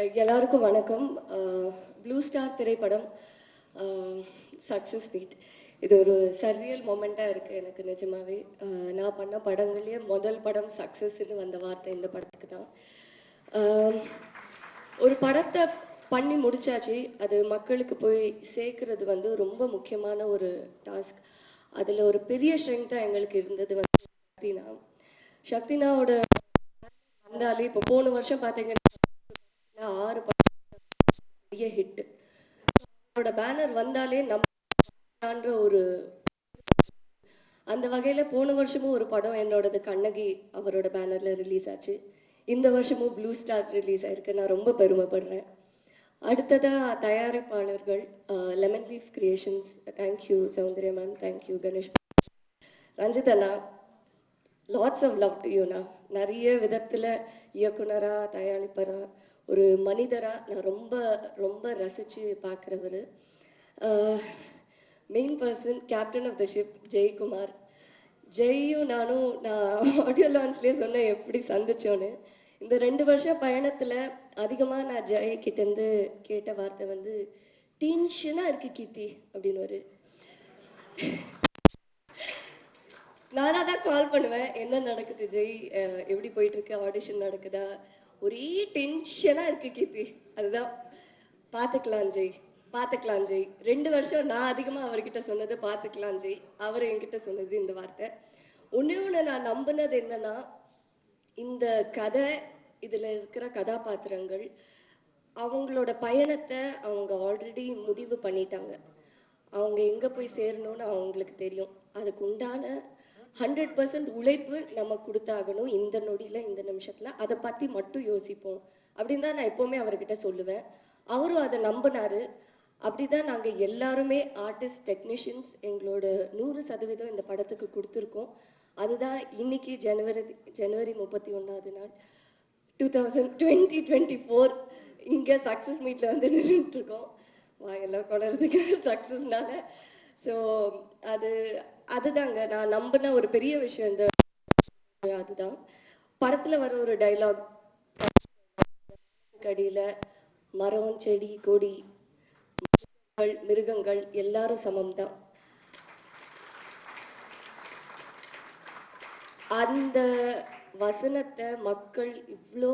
எல்லாருக்கும் வணக்கம். Blue star திரைப்படம் சக்ஸஸ் மீட். இது ஒரு சர்ரியல் மொமெண்ட்டாக இருக்குது எனக்கு நிஜமாவே. நான் பண்ண படங்கள்லேயே முதல் படம் சக்ஸஸ்ன்னு வந்த வார்த்தை இந்த படத்துக்கு தான். ஒரு படத்தை பண்ணி முடிச்சாச்சு, அது மக்களுக்கு போய் சேர்க்கறது வந்து ரொம்ப முக்கியமான ஒரு டாஸ்க். அதில் ஒரு பெரிய ஸ்ட்ரென்த்தாக எங்களுக்கு இருந்தது வந்து சக்தினாவோட வந்தாலே. இப்போ போன வருஷம் பார்த்தீங்கன்னா 6 பெரிய ஹிட். அவரோட பேனர் வந்தாலே நம்ம ஒரு அந்த வகையில போன வருஷமும் ஒரு படம் என்னோடது கண்ணகி அவரோட பேனர்ல ரிலீஸ் ஆச்சு. இந்த வருஷமும் ப்ளூ ஸ்டார் ரிலீஸ் ஆயிருக்கு. நான் ரொம்ப பெருமைப்படுறேன். அடுத்ததா தயாரிப்பாளர்கள் Lemon Leaf Creations, thank you Soundarya ma'am, thank you Ganesh, Ranjith அண்ணா, லாட்ஸ் ஆஃப் லவ் டு யூண்ணா. நிறைய விதத்துல இயக்குனரா, தயாரிப்பரா, ஒரு மனிதரா நான் ரொம்ப ரொம்ப ரசிச்சு பார்க்குறவர். Main person, captain of the ship Jayakumar. ஜெயும் நானும் நான் ஆடியோ லான்ச்லேயே சொன்னேன் எப்படி சந்திச்சோன்னு. இந்த 2 வருஷம் பயணத்தில் அதிகமாக நான் ஜெய் கிட்டேருந்து கேட்ட வார்த்தை வந்து டென்ஷனாக இருக்கு கீர்த்தி அப்படின்னு. ஒரு நானாக தான் கால் பண்ணுவேன், என்ன நடக்குது ஜெய், எப்படி போயிட்டு இருக்கு, ஆடிஷன் நடக்குதா, ஒரே டென்ஷனாக இருக்கு கீர்த்தி. அதுதான் பார்த்துக்கலாம் ஜெய், பார்த்துக்கலாம் ஜெய். 2 வருஷம் நான் அதிகமாக அவர்கிட்ட சொன்னது பார்த்துக்கலாம் ஜெய், அவர் என்கிட்ட சொன்னது இந்த வார்த்தை. ஒன்று நான் நம்பினது என்னன்னா, இந்த கதை, இதில் இருக்கிற கதாபாத்திரங்கள் அவங்களோட பயணத்தை அவங்க ஆல்ரெடி முடிவு பண்ணிட்டாங்க. அவங்க எங்கே போய் சேரணும்னு அவங்களுக்கு தெரியும். அதுக்கு உண்டான 100% உழைப்பு நம்ம கொடுத்தாகணும். இந்த நொடியில், இந்த நிமிஷத்தில் அதை பற்றி மட்டும் யோசிப்போம் அப்படின்னு தான் நான் எப்போவுமே அவர்கிட்ட சொல்லுவேன். அவரும் அதை நம்பினாரு. அப்படி தான் நாங்கள் எல்லாருமே ஆர்டிஸ்ட், டெக்னீஷியன்ஸ் எங்களோட 100% இந்த படத்துக்கு கொடுத்துருக்கோம். அதுதான் இன்னைக்கு ஜனவரி 31ஆவது நாள் 2024 இங்கே சக்ஸஸ் மீட்டில் வந்து நின்றுட்டுருக்கோம். வாங்கெல்லாம் கொள்றதுக்கு சக்ஸஸ்னால. ஸோ அதுதாங்க நான் நம்பின ஒரு பெரிய விஷயம். இந்த அதுதான் படத்தில் வர ஒரு டைலாக், கடியில் மரம், செடி, கொடி, மிருகங்கள் எல்லாரும் சமம் தான். அந்த வசனத்தை மக்கள் இவ்வளோ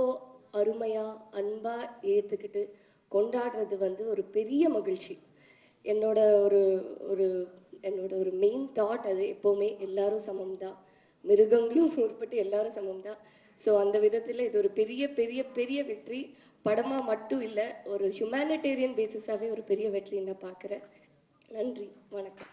அருமையா அன்பா ஏற்றுக்கிட்டு கொண்டாடுறது வந்து ஒரு பெரிய மகிழ்ச்சி. என்னோட ஒரு மெயின் தாட் அது எப்போவுமே எல்லாரும் சமம் தான், மிருகங்களும் உட்பட்டு எல்லாரும் சமம் தான். ஸோ அந்த விதத்தில் இது ஒரு பெரிய பெரிய பெரிய வெற்றி. படமாக மட்டும் இல்லை, ஒரு ஹியூமனிடேரியன் பேசிஸாகவே ஒரு பெரிய வெற்றி நான் பார்க்குறேன். நன்றி, வணக்கம்.